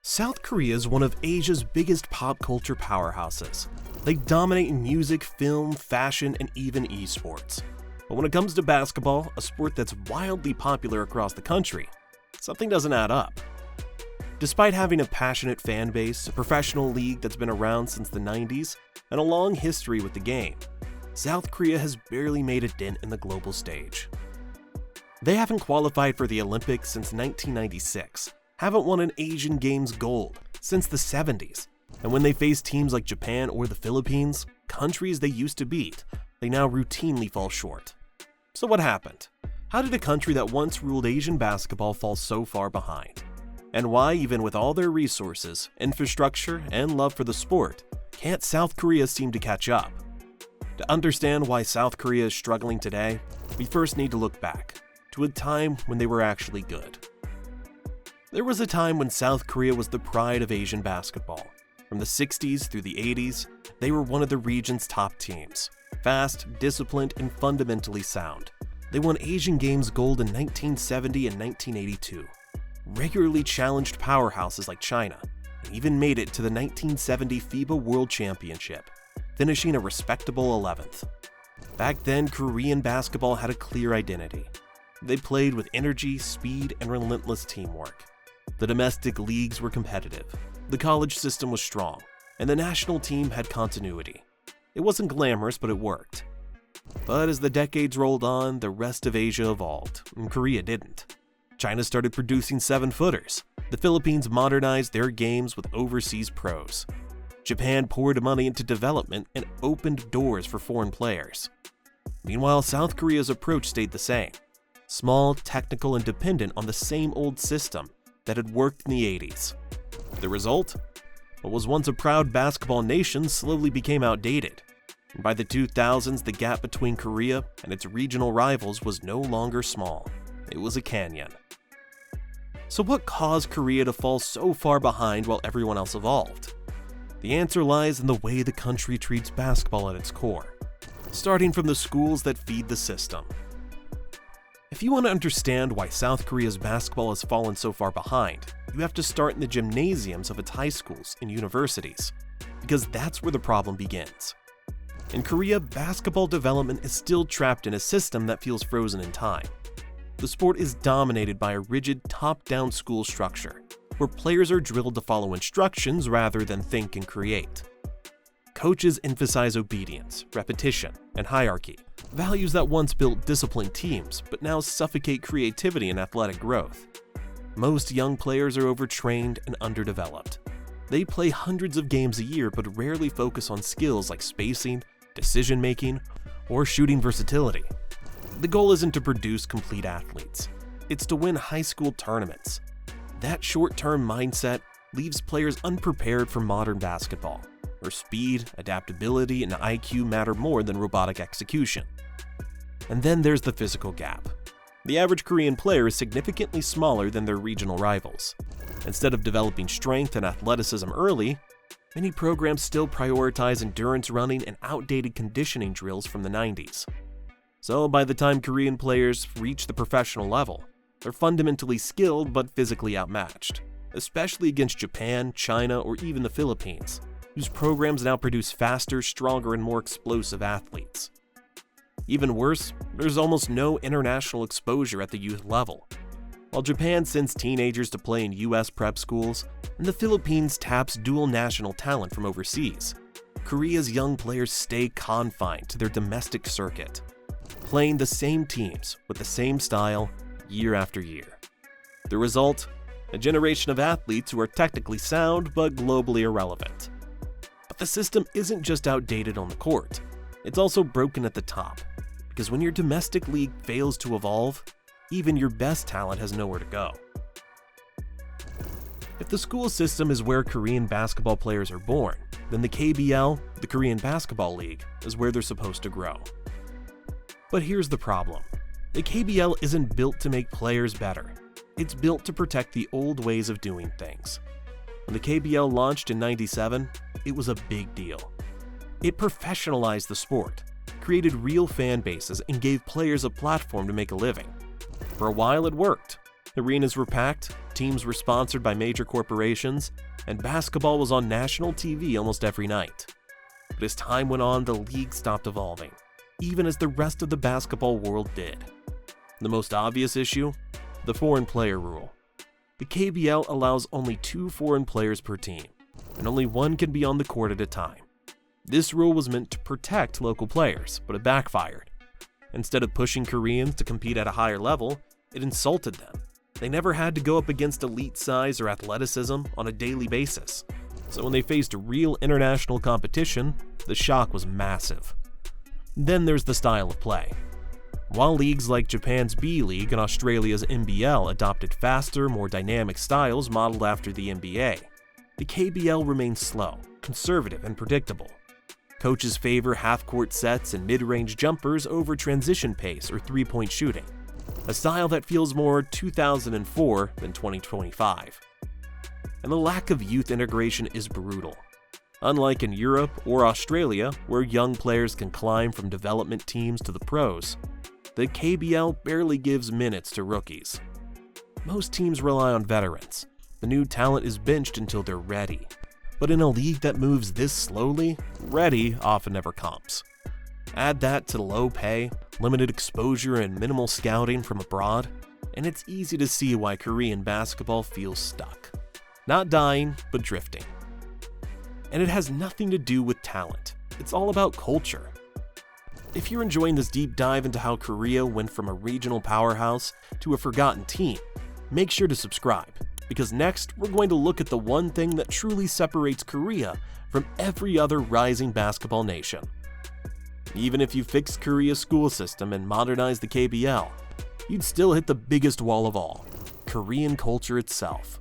South Korea is one of Asia's biggest pop culture powerhouses. They dominate in music, film, fashion, and even esports. But when it comes to basketball, a sport that's wildly popular across the country, something doesn't add up. Despite having a passionate fan base, a professional league that's been around since the 90s, and a long history with the game, South Korea has barely made a dent in the global stage. They haven't qualified for the Olympics since 1996, haven't won an Asian Games gold since the 70s, and when they face teams like Japan or the Philippines, countries they used to beat, they now routinely fall short. So what happened? How did a country that once ruled Asian basketball fall so far behind? And why, even with all their resources, infrastructure, and love for the sport, can't South Korea seem to catch up? To understand why South Korea is struggling today, we first need to look back to a time when they were actually good. There was a time when South Korea was the pride of Asian basketball. From the 60s through the 80s, they were one of the region's top teams. Fast, disciplined, and fundamentally sound. They won Asian Games gold in 1970 and 1982. Regularly challenged powerhouses like China, and even made it to the 1970 FIBA World Championship, finishing a respectable 11th. Back then, Korean basketball had a clear identity. They played with energy, speed, and relentless teamwork. The domestic leagues were competitive, the college system was strong, and the national team had continuity. It wasn't glamorous, but it worked. But as the decades rolled on, the rest of Asia evolved, and Korea didn't. China started producing 7-footers. The Philippines modernized their games with overseas pros. Japan poured money into development and opened doors for foreign players. Meanwhile, South Korea's approach stayed the same. Small, technical, and dependent on the same old system that had worked in the 80s. The result? What was once a proud basketball nation slowly became outdated. And by the 2000s, the gap between Korea and its regional rivals was no longer small. It was a canyon. So what caused Korea to fall so far behind while everyone else evolved? The answer lies in the way the country treats basketball at its core, starting from the schools that feed the system. If you want to understand why South Korea's basketball has fallen so far behind, you have to start in the gymnasiums of its high schools and universities, because that's where the problem begins. In Korea, basketball development is still trapped in a system that feels frozen in time. The sport is dominated by a rigid top-down school structure, where players are drilled to follow instructions rather than think and create. Coaches emphasize obedience, repetition, and hierarchy, values that once built disciplined teams but now suffocate creativity and athletic growth. Most young players are overtrained and underdeveloped. They play hundreds of games a year but rarely focus on skills like spacing, decision-making, or shooting versatility. The goal isn't to produce complete athletes. It's to win high school tournaments. That short-term mindset leaves players unprepared for modern basketball, where speed, adaptability, and IQ matter more than robotic execution. And then there's the physical gap. The average Korean player is significantly smaller than their regional rivals. Instead of developing strength and athleticism early, many programs still prioritize endurance running and outdated conditioning drills from the 90s. So by the time Korean players reach the professional level, they're fundamentally skilled but physically outmatched, especially against Japan, China, or even the Philippines, whose programs now produce faster, stronger, and more explosive athletes. Even worse, there's almost no international exposure at the youth level. While Japan sends teenagers to play in US prep schools, and the Philippines taps dual national talent from overseas, Korea's young players stay confined to their domestic circuit, playing the same teams with the same style year after year. The result? A generation of athletes who are technically sound but globally irrelevant. But the system isn't just outdated on the court, it's also broken at the top, because when your domestic league fails to evolve, even your best talent has nowhere to go. If the school system is where Korean basketball players are born, then the KBL, the Korean Basketball League, is where they're supposed to grow. But here's the problem. The KBL isn't built to make players better. It's built to protect the old ways of doing things. When the KBL launched in '97, it was a big deal. It professionalized the sport, created real fan bases, and gave players a platform to make a living. For a while it worked. Arenas were packed, teams were sponsored by major corporations, and basketball was on national TV almost every night. But as time went on, the league stopped evolving, even as the rest of the basketball world did. The most obvious issue? The foreign player rule. The KBL allows only 2 foreign players per team, and only one can be on the court at a time. This rule was meant to protect local players, but it backfired. Instead of pushing Koreans to compete at a higher level, it insulted them. They never had to go up against elite size or athleticism on a daily basis. So when they faced real international competition, the shock was massive. Then there's the style of play. While leagues like Japan's B-League and Australia's NBL adopted faster, more dynamic styles modeled after the NBA, the KBL remains slow, conservative, and predictable. Coaches favor half-court sets and mid-range jumpers over transition pace or three-point shooting, a style that feels more 2004 than 2025. And the lack of youth integration is brutal. Unlike in Europe or Australia, where young players can climb from development teams to the pros, the KBL barely gives minutes to rookies. Most teams rely on veterans. The new talent is benched until they're ready. But in a league that moves this slowly, ready often never comes. Add that to low pay, limited exposure, and minimal scouting from abroad, and it's easy to see why Korean basketball feels stuck. Not dying, but drifting. And it has nothing to do with talent. It's all about culture. If you're enjoying this deep dive into how Korea went from a regional powerhouse to a forgotten team, make sure to subscribe, because next we're going to look at the one thing that truly separates Korea from every other rising basketball nation. Even if you fixed Korea's school system and modernized the KBL, you'd still hit the biggest wall of all: Korean culture itself.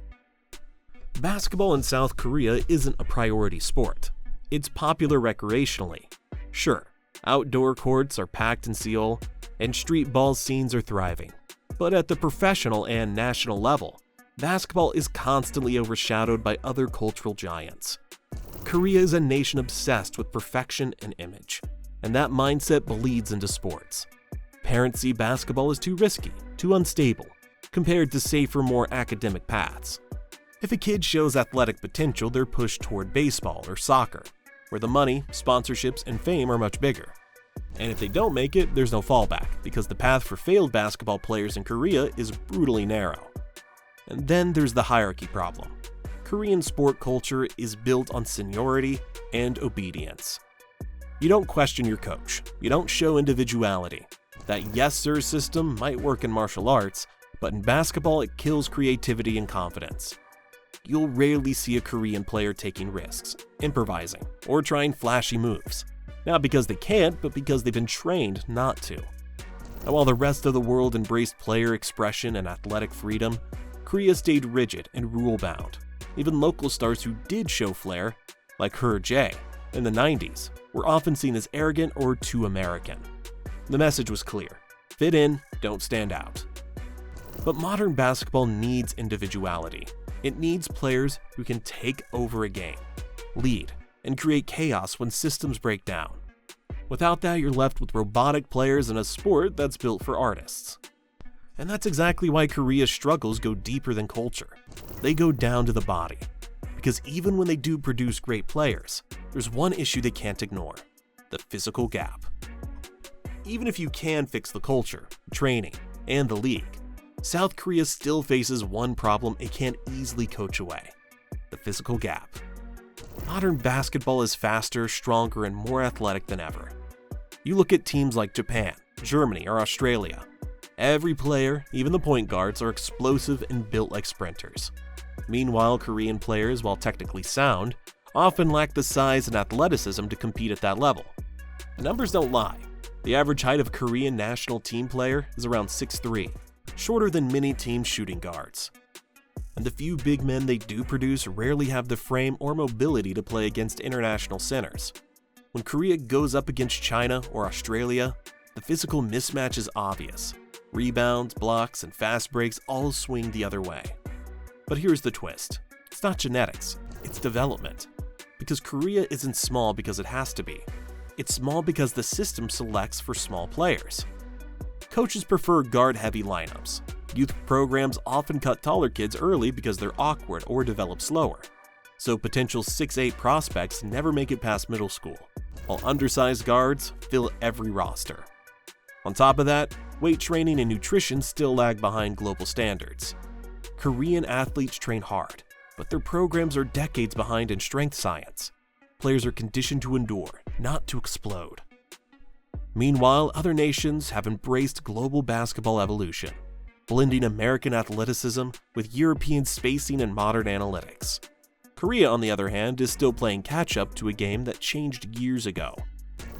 Basketball in South Korea isn't a priority sport. It's popular recreationally. Sure, outdoor courts are packed in Seoul, and street ball scenes are thriving. But at the professional and national level, basketball is constantly overshadowed by other cultural giants. Korea is a nation obsessed with perfection and image, and that mindset bleeds into sports. Parents see basketball as too risky, too unstable, compared to safer, more academic paths. If a kid shows athletic potential, they're pushed toward baseball or soccer, where the money, sponsorships, and fame are much bigger. And if they don't make it, there's no fallback, because the path for failed basketball players in Korea is brutally narrow. And then there's the hierarchy problem. Korean sport culture is built on seniority and obedience. You don't question your coach. You don't show individuality. That yes sir system might work in martial arts, but in basketball it kills creativity and confidence. You'll rarely see a Korean player taking risks, improvising, or trying flashy moves. Not because they can't, but because they've been trained not to. And while the rest of the world embraced player expression and athletic freedom, Korea stayed rigid and rule-bound. Even local stars who did show flair, like Jae, in the 90s, were often seen as arrogant or too American. The message was clear: fit in, don't stand out. But modern basketball needs individuality. It needs players who can take over a game, lead, and create chaos when systems break down. Without that, you're left with robotic players in a sport that's built for artists. And that's exactly why Korea's struggles go deeper than culture. They go down to the body. Because even when they do produce great players, there's one issue they can't ignore: the physical gap. Even if you can fix the culture, training, and the league, South Korea still faces one problem it can't easily coach away: the physical gap. Modern basketball is faster, stronger, and more athletic than ever. You look at teams like Japan, Germany, or Australia. Every player, even the point guards, are explosive and built like sprinters. Meanwhile, Korean players, while technically sound, often lack the size and athleticism to compete at that level. The numbers don't lie. The average height of a Korean national team player is around 6'3", shorter than many team shooting guards. And the few big men they do produce rarely have the frame or mobility to play against international centers. When Korea goes up against China or Australia, the physical mismatch is obvious. Rebounds, blocks, and fast breaks all swing the other way. But here's the twist: it's not genetics, it's development. Because Korea isn't small because it has to be. It's small because the system selects for small players. Coaches prefer guard-heavy lineups. Youth programs often cut taller kids early because they're awkward or develop slower, so potential 6'8" prospects never make it past middle school, while undersized guards fill every roster. On top of that, weight training and nutrition still lag behind global standards. Korean athletes train hard, but their programs are decades behind in strength science. Players are conditioned to endure, not to explode. Meanwhile, other nations have embraced global basketball evolution, blending American athleticism with European spacing and modern analytics. Korea, on the other hand, is still playing catch-up to a game that changed years ago.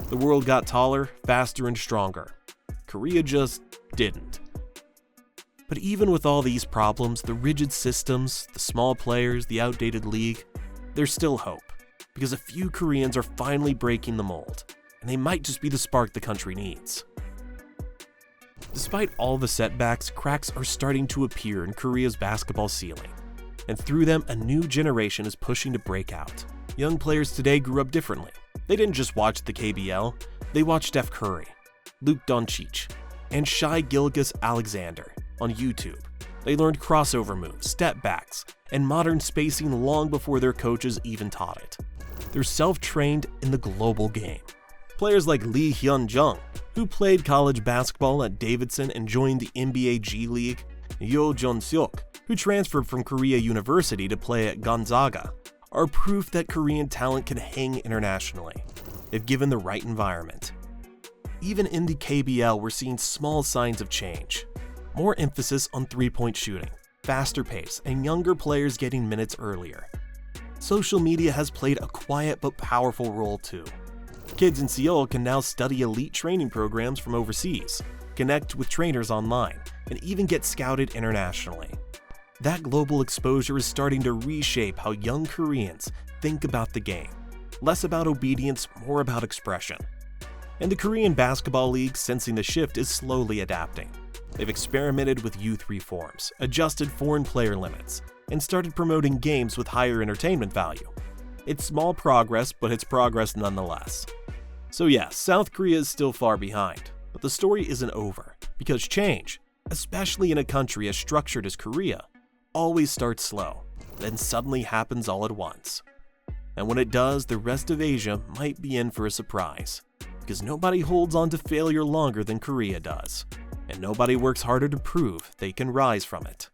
The world got taller, faster, and stronger. Korea just didn't. But even with all these problems, the rigid systems, the small players, the outdated league, there's still hope, because a few Koreans are finally breaking the mold, and they might just be the spark the country needs. Despite all the setbacks, cracks are starting to appear in Korea's basketball ceiling, and through them, a new generation is pushing to break out. Young players today grew up differently. They didn't just watch the KBL, they watched Steph Curry, Luke Doncic, and Shai Gilgeous-Alexander on YouTube. They learned crossover moves, step backs, and modern spacing long before their coaches even taught it. They're self-trained in the global game. Players like Lee Hyun-jung, who played college basketball at Davidson and joined the NBA G League, Yo Jun-seok, who transferred from Korea University to play at Gonzaga, are proof that Korean talent can hang internationally, if given the right environment. Even in the KBL, we're seeing small signs of change. More emphasis on three-point shooting, faster pace, and younger players getting minutes earlier. Social media has played a quiet but powerful role too. Kids in Seoul can now study elite training programs from overseas, connect with trainers online, and even get scouted internationally. That global exposure is starting to reshape how young Koreans think about the game. Less about obedience, more about expression. And the Korean Basketball League, sensing the shift, is slowly adapting. They've experimented with youth reforms, adjusted foreign player limits, and started promoting games with higher entertainment value. It's small progress, but it's progress nonetheless. So yeah, South Korea is still far behind, but the story isn't over, because change, especially in a country as structured as Korea, always starts slow, then suddenly happens all at once. And when it does, the rest of Asia might be in for a surprise, because nobody holds on to failure longer than Korea does, and nobody works harder to prove they can rise from it.